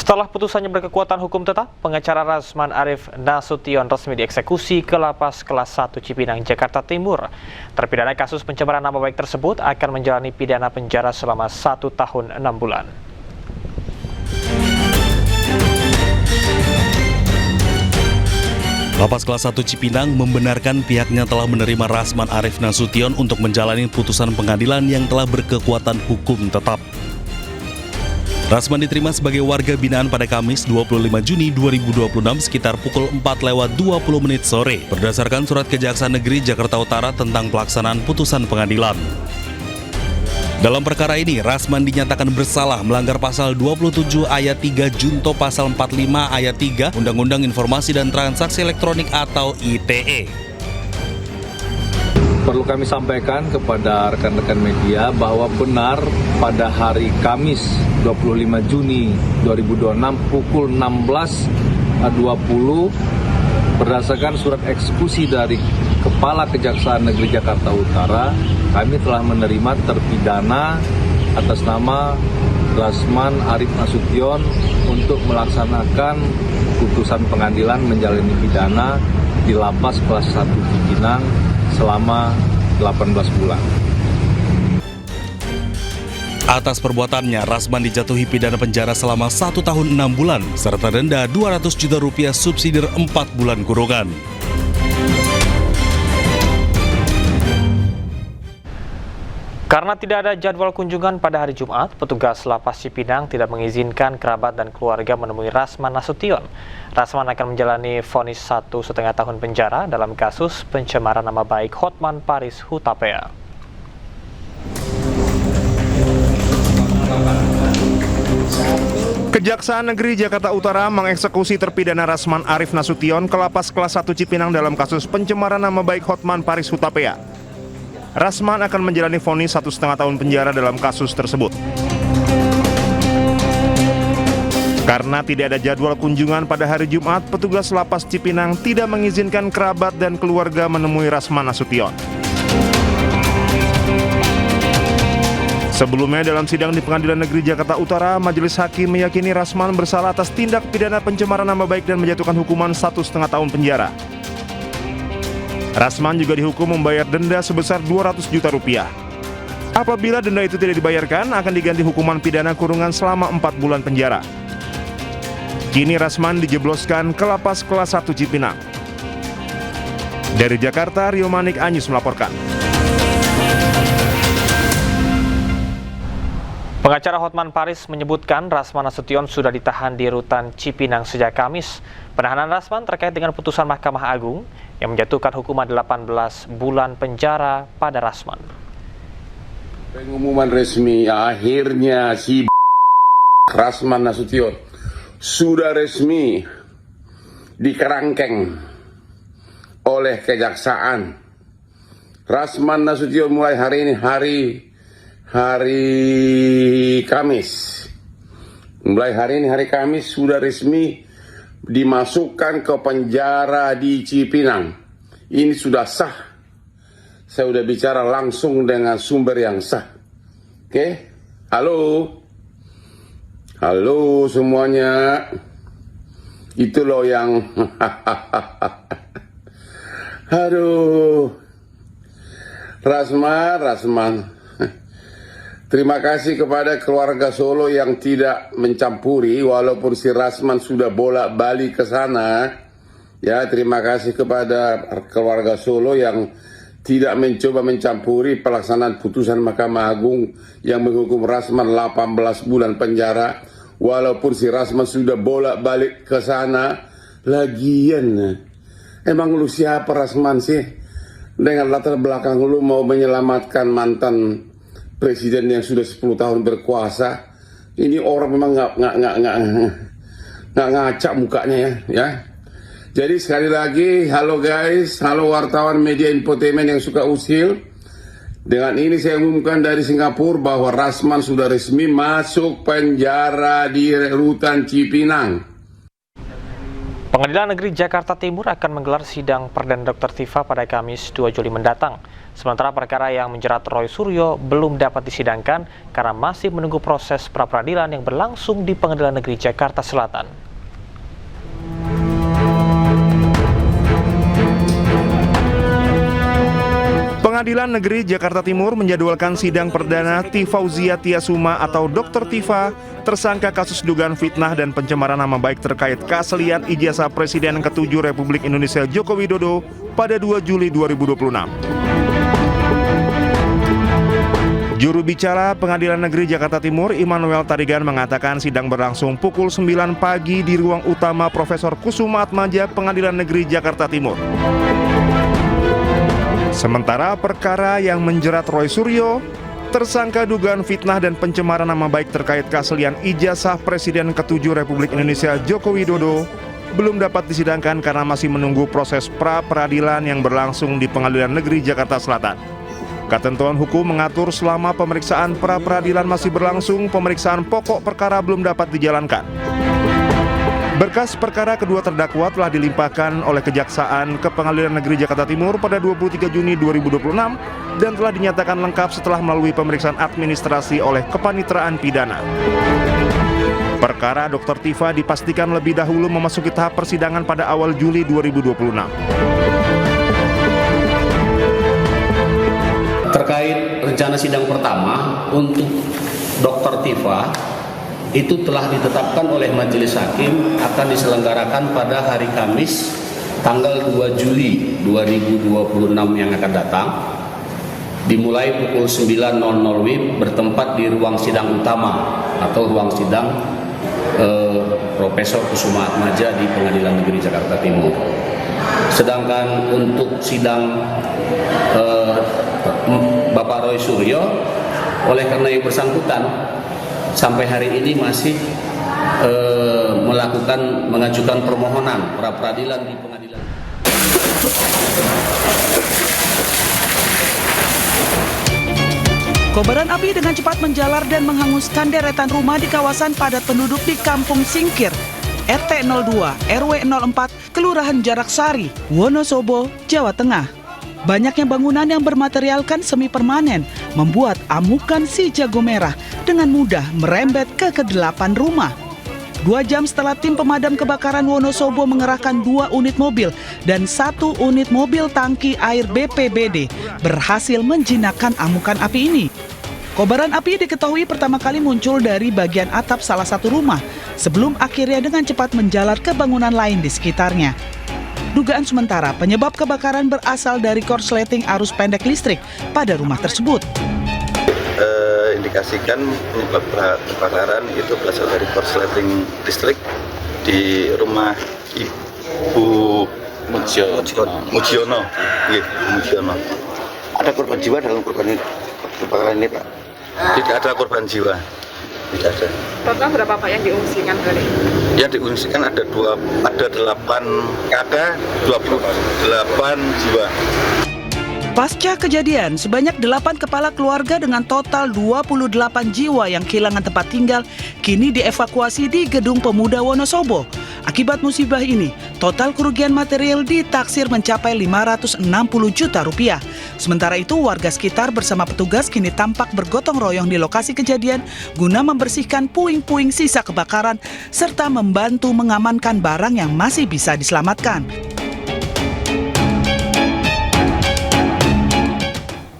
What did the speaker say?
Setelah putusannya berkekuatan hukum tetap, pengacara Rasman Arif Nasution resmi dieksekusi ke Lapas Kelas 1 Cipinang, Jakarta Timur. Terpidana kasus pencemaran nama baik tersebut akan menjalani pidana penjara selama 1 tahun 6 bulan. Lapas Kelas 1 Cipinang membenarkan pihaknya telah menerima Rasman Arif Nasution untuk menjalani putusan pengadilan yang telah berkekuatan hukum tetap. Rasman diterima sebagai warga binaan pada Kamis 25 Juni 2026 sekitar pukul 4:20 sore berdasarkan surat Kejaksaan Negeri Jakarta Utara tentang pelaksanaan putusan pengadilan. Dalam perkara ini, Rasman dinyatakan bersalah melanggar pasal 27 ayat 3 junto pasal 45 ayat 3 Undang-Undang Informasi dan Transaksi Elektronik atau ITE. Perlu kami sampaikan kepada rekan-rekan media bahwa benar pada hari Kamis 25 Juni 2026 pukul 16.20 berdasarkan surat eksekusi dari Kepala Kejaksaan Negeri Jakarta Utara, kami telah menerima terpidana atas nama Rasman Arif Nasution untuk melaksanakan putusan pengadilan menjalani pidana di Lapas Kelas 1 Cipinang selama 18 bulan. Atas perbuatannya, Rasman dijatuhi pidana penjara selama 1 tahun 6 bulan, serta denda 200 juta rupiah subsidiar 4 bulan kurungan. Karena tidak ada jadwal kunjungan pada hari Jumat, petugas Lapas Cipinang tidak mengizinkan kerabat dan keluarga menemui Rasman Nasution. Rasman akan menjalani vonis 1,5 tahun penjara dalam kasus pencemaran nama baik Hotman Paris Hutapea. Kejaksaan Negeri Jakarta Utara mengeksekusi terpidana Rasman Arif Nasution ke Lapas Kelas 1 Cipinang dalam kasus pencemaran nama baik Hotman Paris Hutapea. Rasman akan menjalani vonis 1,5 tahun penjara dalam kasus tersebut. Karena tidak ada jadwal kunjungan pada hari Jumat, petugas Lapas Cipinang tidak mengizinkan kerabat dan keluarga menemui Rasman Nasution. Sebelumnya dalam sidang di Pengadilan Negeri Jakarta Utara, Majelis Hakim meyakini Rasman bersalah atas tindak pidana pencemaran nama baik dan menjatuhkan hukuman 1,5 tahun penjara. Rasman juga dihukum membayar denda sebesar 200 juta rupiah. Apabila denda itu tidak dibayarkan, akan diganti hukuman pidana kurungan selama 4 bulan penjara. Kini Rasman dijebloskan ke Lapas Kelas 1 Cipinang. Dari Jakarta, Rio Manik Anyus melaporkan. Pengacara Hotman Paris menyebutkan Rasman Nasution sudah ditahan di Rutan Cipinang sejak Kamis. Penahanan Rasman terkait dengan putusan Mahkamah Agung yang menjatuhkan hukuman 18 bulan penjara pada Rasman. Pengumuman resmi akhirnya si Rasman Nasution sudah resmi dikerangkeng oleh Kejaksaan. Rasman Nasution mulai hari ini hari Kamis. Mulai hari ini hari Kamis sudah resmi dimasukkan ke penjara di Cipinang. Ini sudah sah. Saya sudah bicara langsung dengan sumber yang sah. Oke? Halo? Halo semuanya. Itu loh yang aduh. Rasman. Terima kasih kepada keluarga Solo yang tidak mencampuri, walaupun si Rasman sudah bolak-balik ke sana. Ya, terima kasih kepada keluarga Solo yang tidak mencoba mencampuri pelaksanaan putusan Mahkamah Agung yang menghukum Rasman 18 bulan penjara, walaupun si Rasman sudah bolak-balik ke sana. Lagian, emang lu siapa Rasman sih? Dengan latar belakang lu mau menyelamatkan mantan presiden yang sudah 10 tahun berkuasa. Ini orang memang nggak ngaca mukanya ya. Jadi sekali lagi, halo guys, halo wartawan media infotainment yang suka usil. Dengan ini saya umumkan dari Singapura bahwa Rasman sudah resmi masuk penjara di Rutan Cipinang. Pengadilan Negeri Jakarta Timur akan menggelar sidang perdana Dr. Tifa pada Kamis 2 Juli mendatang. Sementara perkara yang menjerat Roy Suryo belum dapat disidangkan karena masih menunggu proses pra-peradilan yang berlangsung di Pengadilan Negeri Jakarta Selatan. Pengadilan Negeri Jakarta Timur menjadwalkan sidang perdana Tifauzia Tiasuma atau Dr. Tifa, tersangka kasus dugaan fitnah dan pencemaran nama baik terkait keaslian ijazah Presiden ke-7 Republik Indonesia Joko Widodo pada 2 Juli 2026. Juru bicara Pengadilan Negeri Jakarta Timur, Immanuel Tarigan, mengatakan sidang berlangsung pukul 9 pagi di ruang utama Profesor Kusuma Atmaja Pengadilan Negeri Jakarta Timur. Sementara perkara yang menjerat Roy Suryo, tersangka dugaan fitnah dan pencemaran nama baik terkait keaslian ijazah Presiden ke-7 Republik Indonesia Joko Widodo, belum dapat disidangkan karena masih menunggu proses pra-peradilan yang berlangsung di Pengadilan Negeri Jakarta Selatan. Ketentuan hukum mengatur selama pemeriksaan pra-peradilan masih berlangsung, pemeriksaan pokok perkara belum dapat dijalankan. Berkas perkara kedua terdakwa telah dilimpahkan oleh Kejaksaan ke Pengadilan Negeri Jakarta Timur pada 23 Juni 2026 dan telah dinyatakan lengkap setelah melalui pemeriksaan administrasi oleh Kepanitraan Pidana. Perkara Dr. Tifa dipastikan lebih dahulu memasuki tahap persidangan pada awal Juli 2026. Terkait rencana sidang pertama untuk Dr. Tifa, itu telah ditetapkan oleh Majelis Hakim akan diselenggarakan pada hari Kamis tanggal 2 Juli 2026 yang akan datang, dimulai pukul 9.00 WIB bertempat di ruang sidang utama atau ruang sidang Profesor Kusuma Atmaja di Pengadilan Negeri Jakarta Timur. Sedangkan untuk sidang Bapak Roy Suryo, oleh karena yang bersangkutan sampai hari ini masih mengajukan permohonan pra-peradilan di pengadilan. Kobaran api dengan cepat menjalar dan menghanguskan deretan rumah di kawasan padat penduduk di Kampung Singkir, RT 02, RW 04, Kelurahan Jarak Sari, Wonosobo, Jawa Tengah. Banyaknya bangunan yang bermaterialkan semi permanen membuat amukan si jago merah dengan mudah merembet ke ke-8 rumah. 2 jam setelah tim pemadam kebakaran Wonosobo mengerahkan 2 unit mobil dan 1 unit mobil tangki air BPBD berhasil menjinakkan amukan api ini. Kobaran api diketahui pertama kali muncul dari bagian atap salah satu rumah sebelum akhirnya dengan cepat menjalar ke bangunan lain di sekitarnya. Dugaan sementara penyebab kebakaran berasal dari korsleting arus pendek listrik pada rumah tersebut. Indikasikan penyebab kebakaran itu berasal dari korsleting listrik di rumah Ibu Mujiono. Ada korban jiwa dalam kebakaran ini, Pak? Tidak ada korban jiwa. Tidak ada. Total berapa Pak yang diungsikan tadi? Yang diungsikan ada 28 jiwa. Pasca kejadian, sebanyak 8 kepala keluarga dengan total 28 jiwa yang kehilangan tempat tinggal kini dievakuasi di Gedung Pemuda Wonosobo. Akibat musibah ini, total kerugian material ditaksir mencapai 560 juta rupiah. Sementara itu, warga sekitar bersama petugas kini tampak bergotong royong di lokasi kejadian guna membersihkan puing-puing sisa kebakaran serta membantu mengamankan barang yang masih bisa diselamatkan.